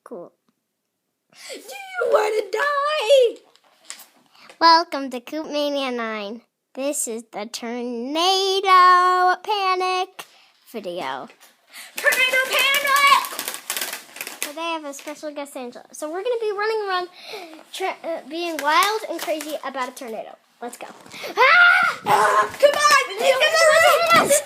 Cool. Do you want to die? Welcome to Coop Mania 9. This is the Tornado Panic video. Tornado Panic! Today I have a special guest, Angela. So we're going to be running around being wild and crazy about a tornado. Let's go. Come on! The tornado's going to hit us.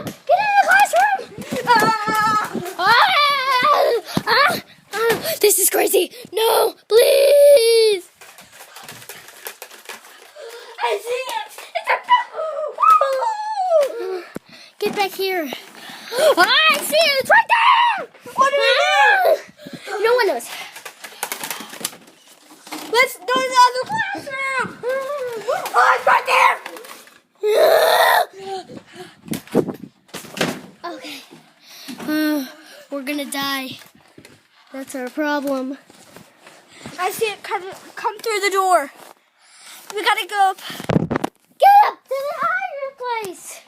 Get in the classroom! This is crazy. No, please. I see it! Get back here. I see it. It's right there. What do we do? No one knows. Let's go to the other classroom! Oh, it's right there! Okay. We're gonna die. That's our problem. I see it come through the door. We gotta go up. Get up to the higher place,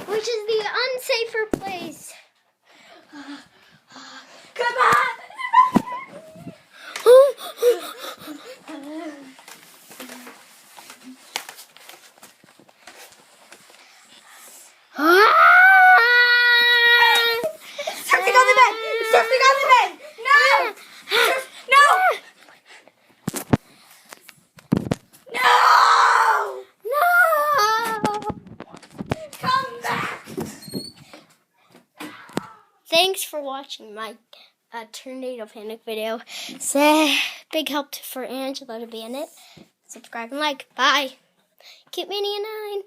which is the unsafer place. Come on! Something on the bed! Something on the bed! No! No! No! Come back! Thanks for watching my Tornado Panic video. It's a big help for Angela to be in it. Subscribe and like. Bye. Keep Mania 9.